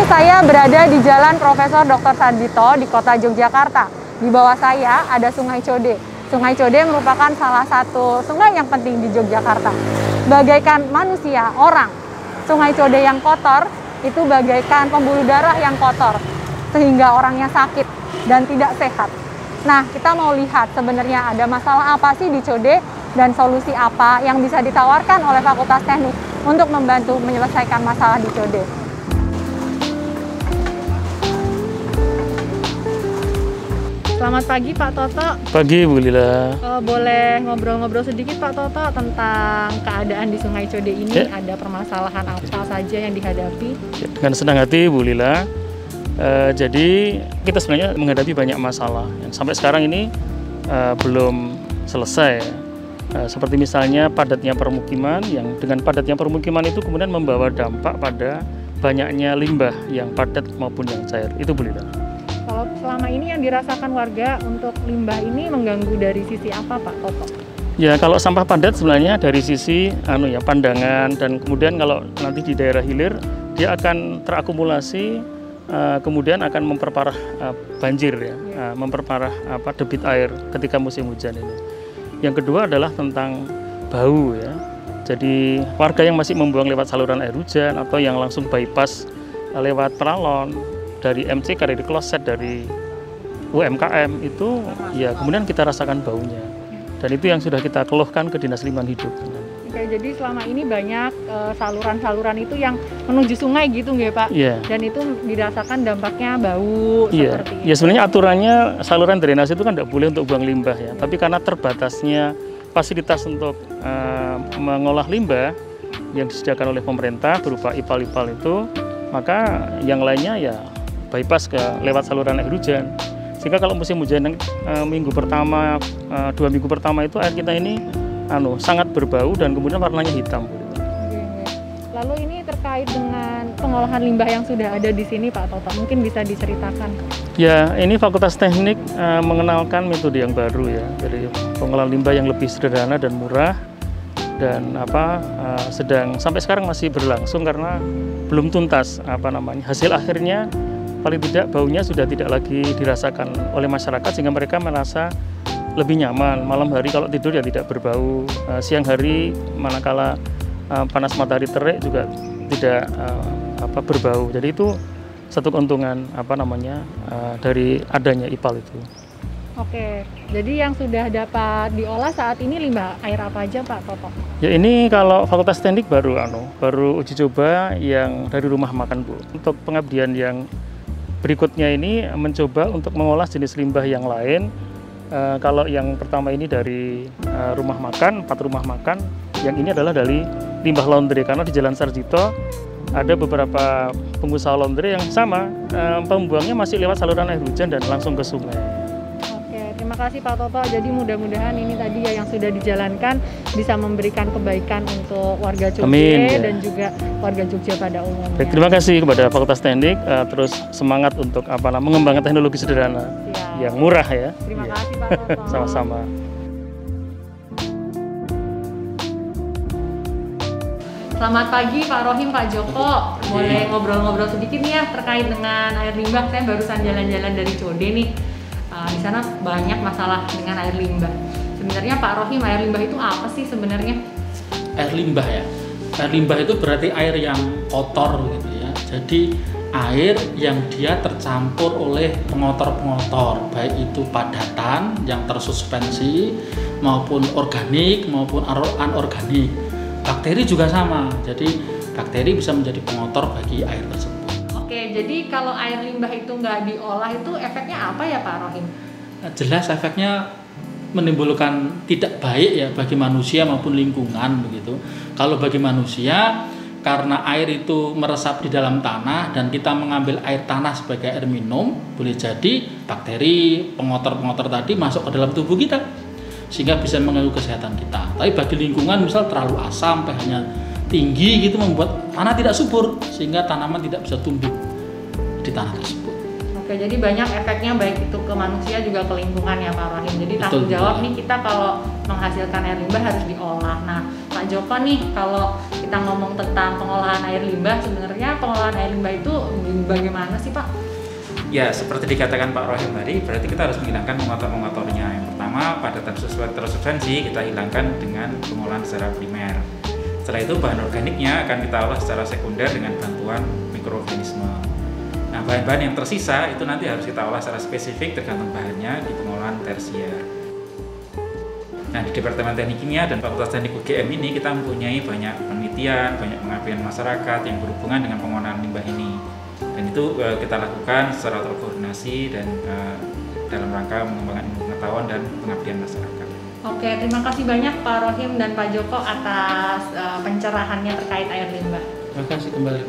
Saya berada di Jalan Profesor Dr. Sarjito di kota Yogyakarta. Di bawah saya ada Sungai Code. Sungai Code merupakan salah satu sungai yang penting di Yogyakarta. Bagaikan manusia, orang, Sungai Code yang kotor itu bagaikan pembuluh darah yang kotor, sehingga orangnya sakit dan tidak sehat. Nah, kita mau lihat sebenarnya ada masalah apa sih di Code dan solusi apa yang bisa ditawarkan oleh Fakultas Teknik untuk membantu menyelesaikan masalah di Code. Selamat pagi Pak Toto. Pagi Bu Lila. Boleh ngobrol-ngobrol sedikit Pak Toto tentang keadaan di Sungai Code ini? Ya. Ada permasalahan apa saja yang dihadapi? Ya, dengan senang hati Bu Lila. Jadi kita sebenarnya menghadapi banyak masalah yang sampai sekarang ini belum selesai. Seperti misalnya padatnya permukiman, yang dengan padatnya permukiman itu kemudian membawa dampak pada banyaknya limbah yang padat maupun yang cair. Itu Bu Lila. Kalau selama ini yang dirasakan warga untuk limbah ini mengganggu dari sisi apa Pak Toto? Ya, kalau sampah padat sebenarnya dari sisi pandangan, dan kemudian kalau nanti di daerah hilir dia akan terakumulasi, kemudian akan memperparah banjir ya, memperparah debit air ketika musim hujan ini. Yang kedua adalah tentang bau ya. Jadi warga yang masih membuang lewat saluran air hujan atau yang langsung bypass lewat peralon dari MCK, dari kloset, dari UMKM itu ya kemudian kita rasakan baunya, dan itu yang sudah kita keluhkan ke Dinas Lingkungan Hidup. Oke, jadi selama ini banyak saluran-saluran itu yang menuju sungai gitu nggak Pak? Iya. Dan itu dirasakan dampaknya bau seperti itu. Ya sebenarnya aturannya saluran drainase itu kan tidak boleh untuk buang limbah ya, tapi karena terbatasnya fasilitas untuk mengolah limbah yang disediakan oleh pemerintah berupa IPAL-IPAL itu, maka yang lainnya ya bypass ke lewat saluran air hujan, sehingga kalau musim hujan minggu pertama, 2 minggu pertama itu air kita ini sangat berbau dan kemudian warnanya hitam. Lalu ini terkait dengan pengolahan limbah yang sudah ada di sini Pak Toto, mungkin bisa diceritakan? Ya, ini Fakultas Teknik mengenalkan metode yang baru ya, jadi pengolahan limbah yang lebih sederhana dan murah, dan sedang sampai sekarang masih berlangsung karena belum tuntas hasil akhirnya. Paling tidak baunya sudah tidak lagi dirasakan oleh masyarakat, sehingga mereka merasa lebih nyaman. Malam hari kalau tidur ya tidak berbau, siang hari manakala panas matahari terik juga tidak berbau. Jadi itu satu keuntungan dari adanya IPAL itu. Oke, jadi yang sudah dapat diolah saat ini limbah air apa aja Pak Toto? Ya ini kalau Fakultas Teknik baru uji coba yang dari rumah makan Bu. Untuk pengabdian yang berikutnya ini mencoba untuk mengolah jenis limbah yang lain. Kalau yang pertama ini dari rumah makan, 4 rumah makan, yang ini adalah dari limbah laundry, karena di Jalan Sarjito ada beberapa pengusaha laundry yang sama, pembuangnya masih lewat saluran air hujan dan langsung ke sungai. Terima kasih Pak Toto. Jadi mudah-mudahan ini tadi ya yang sudah dijalankan bisa memberikan kebaikan untuk warga Jogja dan juga warga Jogja pada umumnya. Baik, terima kasih kepada Fakultas Teknik, terus semangat untuk mengembangkan teknologi sederhana yang murah ya. Terima kasih Pak Toto. Sama-sama. Selamat pagi Pak Rohim, Pak Joko. Boleh ngobrol-ngobrol sedikit nih ya terkait dengan air limbah. Saya barusan jalan-jalan dari Code nih. Di sana banyak masalah dengan air limbah. Sebenarnya Pak Rohim, air limbah itu apa sih sebenarnya? Air limbah ya. Air limbah itu berarti air yang kotor gitu ya. Jadi air yang dia tercampur oleh pengotor-pengotor, baik itu padatan yang tersuspensi maupun organik maupun anorganik. Bakteri juga sama. Jadi bakteri bisa menjadi pengotor bagi air tersebut. Oke, jadi kalau air limbah itu nggak diolah itu efeknya apa ya Pak Rohim? Jelas efeknya menimbulkan tidak baik ya bagi manusia maupun lingkungan begitu. Kalau bagi manusia, karena air itu meresap di dalam tanah dan kita mengambil air tanah sebagai air minum, boleh jadi bakteri, pengotor-pengotor tadi masuk ke dalam tubuh kita sehingga bisa mengganggu kesehatan kita. Tapi bagi lingkungan misal terlalu asam, pH-nya tinggi gitu membuat tanah tidak subur sehingga tanaman tidak bisa tumbuh di tanah tersebut. Oke, jadi banyak efeknya baik itu ke manusia juga ke lingkungan ya Pak Rohim. Jadi tanggung jawab nih kita kalau menghasilkan air limbah harus diolah. Nah Pak Joko nih, kalau kita ngomong tentang pengolahan air limbah, sebenarnya pengolahan air limbah itu bagaimana sih Pak? Ya, seperti dikatakan Pak Rohim tadi, berarti kita harus menghilangkan mengotor-mengotornya. Yang pertama, pada tersubstansi kita hilangkan dengan pengolahan secara primer. Setelah itu bahan organiknya akan kita olah secara sekunder dengan bantuan mikroorganisme. Nah, bahan-bahan yang tersisa itu nanti harus kita olah secara spesifik tergantung bahannya di pengolahan tersier. Nah, di Departemen Teknik Kimia dan Fakultas Teknik UGM ini kita mempunyai banyak penelitian, banyak pengabdian masyarakat yang berhubungan dengan pengolahan limbah ini. Dan itu kita lakukan secara terkoordinasi dan dalam rangka mengembangkan ilmu pengetahuan dan pengabdian masyarakat. Oke, terima kasih banyak Pak Rohim dan Pak Joko atas pencerahannya terkait air limbah. Terima kasih kembali.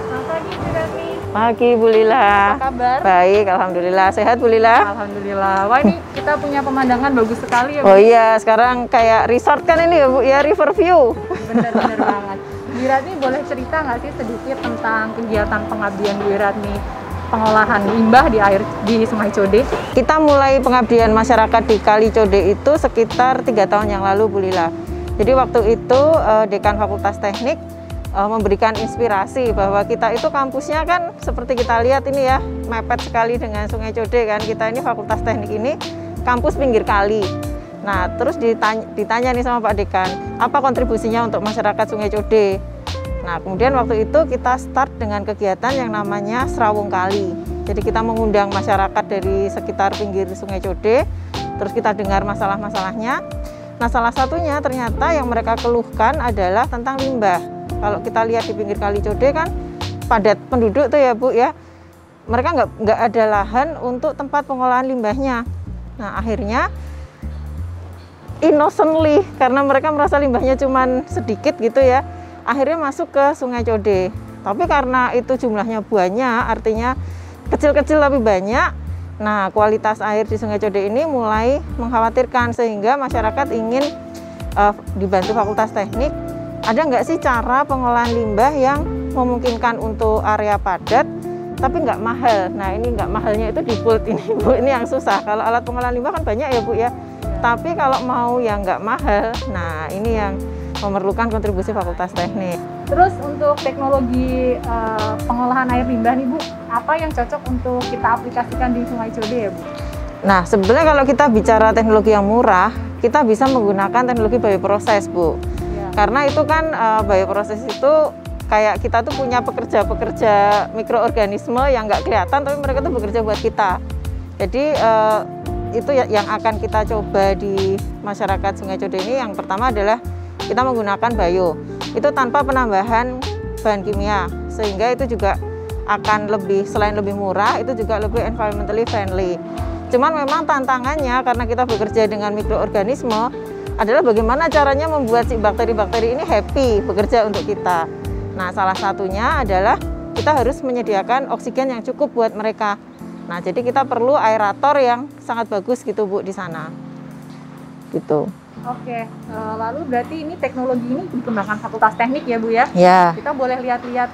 Selamat pagi Bu Ratmi. Pagi Bu Lila. Apa kabar? Baik, alhamdulillah. Sehat Bu Lila? Alhamdulillah. Wah, ini kita punya pemandangan bagus sekali ya Bu. Oh iya, sekarang kayak resort kan ini ya Bu, ya river view. Bener-bener banget. Bu Ratmi boleh cerita nggak sih sedikit tentang kegiatan pengabdian Bu Ratmi pengolahan limbah di Sungai Code? Kita mulai pengabdian masyarakat di Kali Code itu sekitar 3 tahun yang lalu Bu Lila. Jadi waktu itu Dekan Fakultas Teknik memberikan inspirasi bahwa kita itu kampusnya kan seperti kita lihat ini ya, mepet sekali dengan Sungai Code kan. Kita ini Fakultas Teknik ini kampus pinggir kali. Nah, terus ditanya nih sama Pak Dekan, apa kontribusinya untuk masyarakat Sungai Code? Nah, kemudian waktu itu kita start dengan kegiatan yang namanya Serawung Kali. Jadi kita mengundang masyarakat dari sekitar pinggir Sungai Code, terus kita dengar masalah-masalahnya. Nah, salah satunya ternyata yang mereka keluhkan adalah tentang limbah. Kalau kita lihat di pinggir Kali Code kan padat penduduk tuh ya Bu ya. Mereka nggak ada lahan untuk tempat pengolahan limbahnya. Nah, akhirnya innocently karena mereka merasa limbahnya cuma sedikit gitu ya, akhirnya masuk ke Sungai Code. Tapi karena itu jumlahnya banyak, artinya kecil-kecil tapi banyak, nah kualitas air di Sungai Code ini mulai mengkhawatirkan sehingga masyarakat ingin dibantu Fakultas Teknik, ada nggak sih cara pengolahan limbah yang memungkinkan untuk area padat tapi nggak mahal. Nah, ini nggak mahalnya itu di Pult ini Bu, ini yang susah. Kalau alat pengolahan limbah kan banyak ya Bu ya, tapi kalau mau yang nggak mahal, nah ini yang memerlukan kontribusi Fakultas Teknik. Terus untuk teknologi pengolahan air limbah nih Bu, apa yang cocok untuk kita aplikasikan di Sungai Code ya Bu? Nah, sebenarnya kalau kita bicara teknologi yang murah, kita bisa menggunakan teknologi bioproses Bu. Ya. Karena itu kan bioproses itu kayak kita tuh punya pekerja-pekerja mikroorganisme yang nggak kelihatan, tapi mereka tuh bekerja buat kita. Jadi itu yang akan kita coba di masyarakat Sungai Code ini. Yang pertama adalah kita menggunakan bio, itu tanpa penambahan bahan kimia, sehingga itu juga akan selain lebih murah, itu juga lebih environmentally friendly. Cuman memang tantangannya karena kita bekerja dengan mikroorganisme adalah bagaimana caranya membuat si bakteri-bakteri ini happy bekerja untuk kita. Nah, salah satunya adalah kita harus menyediakan oksigen yang cukup buat mereka. Nah, jadi kita perlu aerator yang sangat bagus gitu Bu di sana. Gitu. Oke, lalu berarti ini teknologi ini dikembangkan Fakultas Teknik ya Bu ya? Ya. Kita boleh lihat-lihat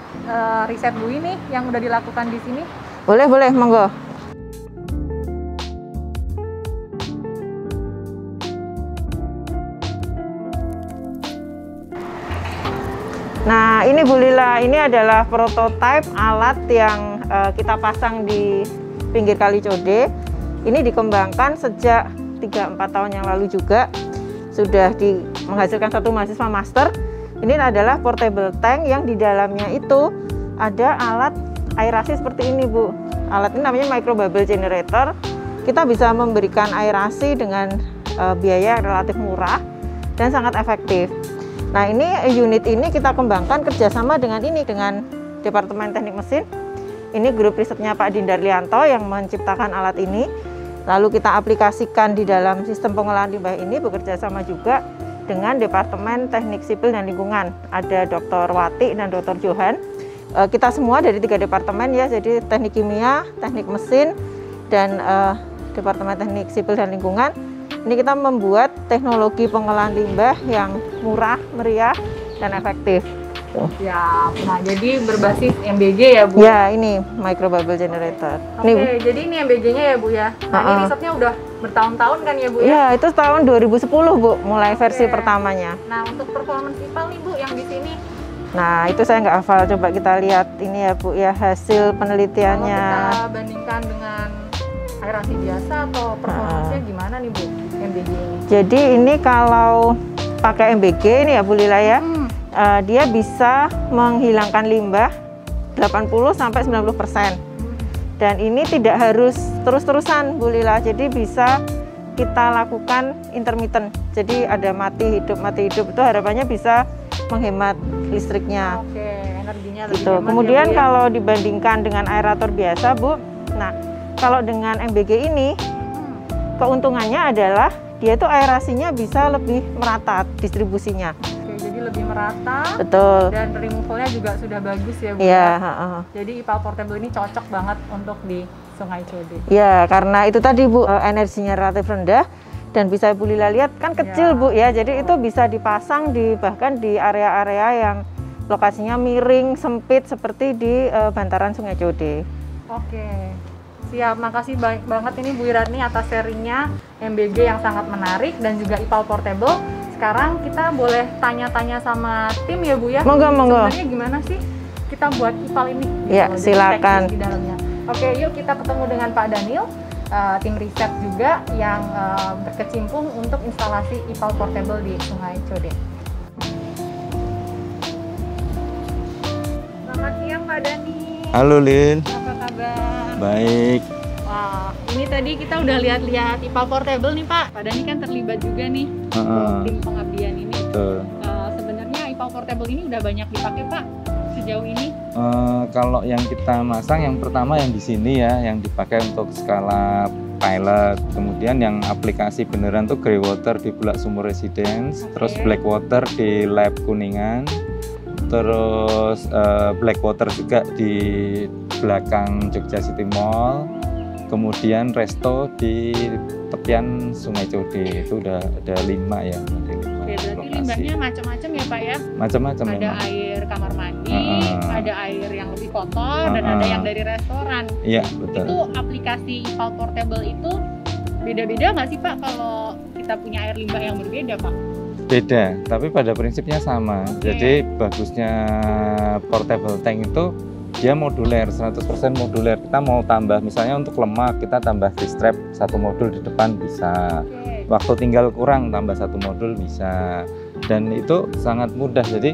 riset Bu ini yang udah dilakukan di sini? Boleh, monggo. Nah, ini Bu Lila, ini adalah prototipe alat yang kita pasang di pinggir Kali Code. Ini dikembangkan sejak 3-4 tahun yang lalu juga. Sudah menghasilkan satu mahasiswa master. Ini adalah portable tank yang di dalamnya itu ada alat aerasi seperti ini Bu. Alat ini namanya micro bubble generator. Kita bisa memberikan aerasi dengan biaya relatif murah dan sangat efektif. Nah, unit ini kita kembangkan kerjasama dengan Departemen Teknik Mesin. Ini grup risetnya Pak Dindar Lianto yang menciptakan alat ini. Lalu kita aplikasikan di dalam sistem pengolahan limbah ini bekerja sama juga dengan Departemen Teknik Sipil dan Lingkungan. Ada Dr. Wati dan Dr. Johan. Kita semua dari 3 departemen ya, jadi Teknik Kimia, Teknik Mesin, dan Departemen Teknik Sipil dan Lingkungan. Ini kita membuat teknologi pengolahan limbah yang murah, meriah, dan efektif. Siap. Nah, jadi berbasis MBG ya, Bu? Ya, ini micro bubble generator. Oke, jadi ini MBG-nya ya, Bu ya. Nah, ini risetnya udah bertahun-tahun kan ya, Bu ya? Iya, itu tahun 2010, Bu, mulai versi pertamanya. Nah, untuk performance IPAL nih, Bu, yang di sini. Nah, itu saya nggak hafal. Coba kita lihat ini ya, Bu, ya hasil penelitiannya. Kalau kita bandingkan dengan aerasi biasa atau performance-nya gimana nih, Bu, MBG ini? Jadi ini kalau pakai MBG ini ya, Bu Lila ya, dia bisa menghilangkan limbah 80-90%. Dan ini tidak harus terus-terusan, Bu Lila. Jadi bisa kita lakukan intermittent. Jadi ada mati hidup itu harapannya bisa menghemat listriknya. Oke, energinya lebih Gitu. hemat Kemudian ya, Bu, ya? kalau dibandingkan dengan aerator biasa, Bu, nah kalau dengan MBG ini keuntungannya adalah dia itu aerasinya bisa lebih merata distribusinya. Oke, jadi lebih merata. Betul. Dan removal-nya juga sudah bagus ya, Bu. Iya. Ya? Jadi IPAL portable ini cocok banget untuk di Sungai Code. Ya, karena itu tadi, Bu, energinya relatif rendah dan bisa Bu Lila lihat kan kecil, Bu ya. Jadi itu bisa dipasang bahkan di area-area yang lokasinya miring, sempit seperti di bantaran Sungai Code. Oke. Siap, makasih banyak banget ini Bu Iratni atas sharingnya MBG yang sangat menarik dan juga IPAL portable. Sekarang kita boleh tanya-tanya sama tim ya, Bu ya. Monggo. Sebenarnya gimana sih kita buat IPAL ini? Ya, Jadi silakan. teknis di dalamnya. Oke, yuk kita ketemu dengan Pak Daniel, tim riset juga yang berkecimpung untuk instalasi IPAL portable di Sungai Code. Selamat siang Pak Dani. Halo Lin, Apa kabar? baik. Wah, ini tadi kita udah lihat-lihat IPAL portable nih Pak. Pak Dani kan terlibat juga nih tim pengabdian ini. Betul. Sebenarnya IPAL portable ini udah banyak dipakai Pak sejauh ini. Kalau yang kita masang yang pertama yang di sini ya, yang dipakai untuk skala pilot. Kemudian yang aplikasi beneran tuh grey water di Bulak Sumur Residence, terus black water di Lab Kuningan, terus black water juga di belakang Jogja City Mall. Kemudian resto di tepian Sungai Code. Itu udah ada 5 ya. Oke, berarti limbahnya macam-macam ya Pak ya? Macam-macam Ada memang. air kamar mandi, ada air yang lebih kotor, dan ada yang dari restoran. Iya, betul. Itu aplikasi IPAL portable itu beda-beda nggak sih Pak kalau kita punya air limbah yang berbeda Pak? Beda, tapi pada prinsipnya sama. Jadi bagusnya portable tank itu dia moduler, 100% moduler. Kita mau tambah misalnya untuk lemak, kita tambah fish trap 1 modul di depan bisa. Waktu tinggal kurang tambah 1 modul bisa. Dan itu sangat mudah. Jadi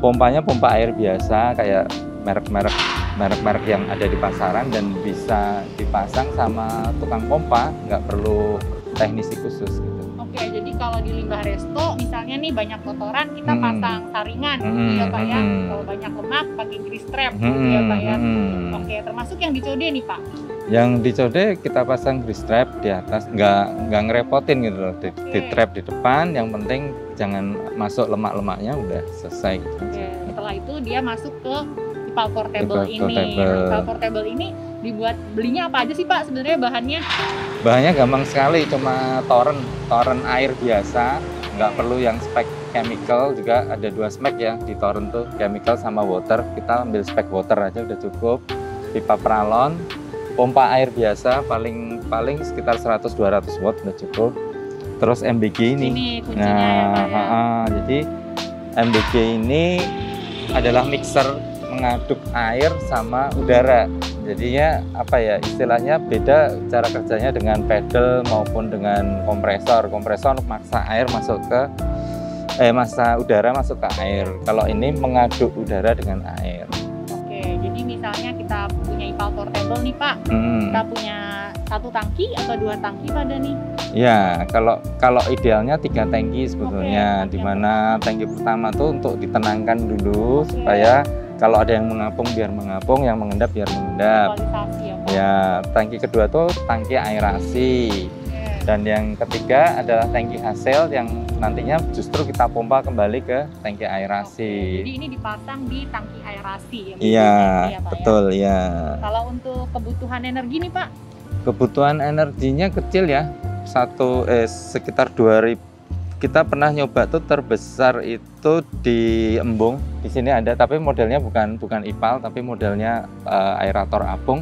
pompanya pompa air biasa kayak merek-merek yang ada di pasaran dan bisa dipasang sama tukang pompa, nggak perlu teknisi khusus gitu. Oke, jadi kalau di limbah resto, misalnya nih banyak kotoran, kita pasang saringan, gitu ya Pak ya. Kalau banyak lemak, pakai grease trap, gitu ya Pak ya. Oke, termasuk yang di Code nih Pak. Yang di Code kita pasang grease trap di atas, nggak ngerepotin gitu loh. Di trap di depan, yang penting jangan masuk lemak-lemaknya, udah selesai gitu. Oke, setelah itu dia masuk ke IPAL portable ini. IPAL portable ini belinya apa aja sih Pak sebenarnya bahannya? Bahannya gampang sekali, cuma toren air biasa, nggak perlu yang spek chemical. Juga ada 2 spek ya di toren tuh, chemical sama water. Kita ambil spek water aja udah cukup. Pipa pralon, pompa air biasa paling sekitar 100-200 watt udah cukup. Terus MBG ini. Ini kuncinya ya Pak ya. Jadi MBG ini adalah mixer mengaduk air sama udara. Jadinya apa ya, istilahnya beda cara kerjanya dengan pedal maupun dengan kompresor. Kompresor maksa air masuk ke masa udara masuk ke air. Kalau ini mengaduk udara dengan air. Oke, jadi misalnya kita punya IPAL portable nih Pak. Kita punya 1 tangki atau 2 tangki pada nih? Ya, kalau idealnya 3 tangki sebetulnya. Dimana tangki pertama tuh untuk ditenangkan dulu supaya kalau ada yang mengapung biar mengapung, yang mengendap biar mengendap. Kualitasasi ya Pak. Ya, tangki kedua tuh tangki aerasi. Dan yang ketiga adalah tangki hasil yang nantinya justru kita pompa kembali ke tangki aerasi. Jadi ini dipasang di tangki aerasi ya? Iya, ya, Pak, betul ya. Kalau untuk kebutuhan energi nih Pak? Kebutuhan energinya kecil ya, sekitar 2000 kita pernah nyoba tuh terbesar itu di Embung. Di sini ada, tapi modelnya bukan IPAL, tapi modelnya aerator apung.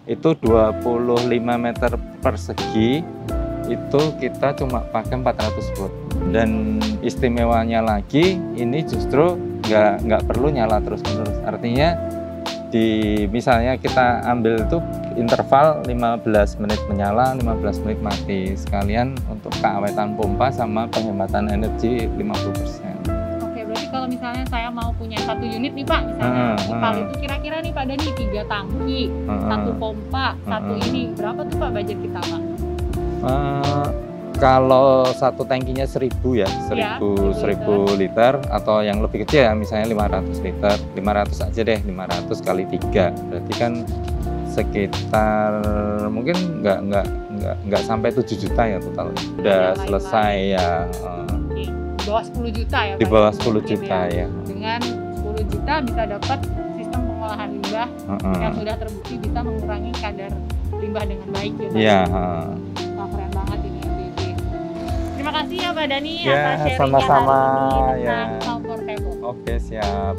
Itu 25 meter persegi, itu kita cuma pakai 400 watt. Dan istimewanya lagi, ini justru nggak perlu nyala terus-menerus. Artinya misalnya kita ambil itu interval 15 menit menyala, 15 menit mati, sekalian untuk keawetan pompa sama penghematan energi 50%. Oke, berarti kalau misalnya saya mau punya 1 unit nih Pak, misalnya IPAL itu kira-kira nih Pak Dani 3 tangki, 1 pompa, 1 ini, berapa tuh Pak budget kita Pak? Kalau 1 tangkinya 1000 ya, 1000 liter, atau yang lebih kecil ya misalnya 500 liter, 500 aja deh, 500 kali 3, berarti kan sekitar mungkin nggak sampai 7 juta ya total. Udah selesai ya. Di bawah 10 juta ya Pak? Di bawah 10 juta ya. Dengan 10 juta bisa dapat sistem pengolahan limbah yang sudah terbukti bisa mengurangi kadar limbah dengan baik ya Pak? Iya. Wah, keren banget ini MBG. Terima kasih ya Pak Dani Ya, atas sharingnya sama-sama, hari ini ya. tentang Pal Portable. Oke, siap.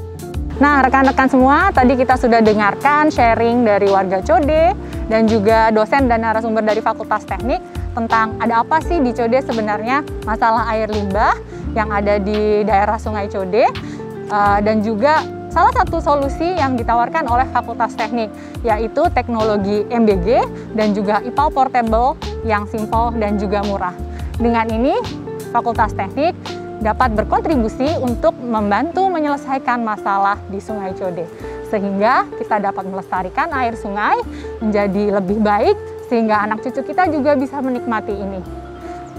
Nah, rekan-rekan semua, tadi kita sudah dengarkan sharing dari warga Code dan juga dosen dan narasumber dari Fakultas Teknik tentang ada apa sih di Code sebenarnya, masalah air limbah yang ada di daerah Sungai Code, dan juga salah satu solusi yang ditawarkan oleh Fakultas Teknik, yaitu teknologi MBG dan juga IPAL Portable yang simpel dan juga murah. Dengan ini, Fakultas Teknik dapat berkontribusi untuk membantu menyelesaikan masalah di Sungai Code, sehingga kita dapat melestarikan air sungai menjadi lebih baik, sehingga anak cucu kita juga bisa menikmati ini.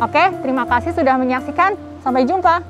Oke, terima kasih sudah menyaksikan. Sampai jumpa.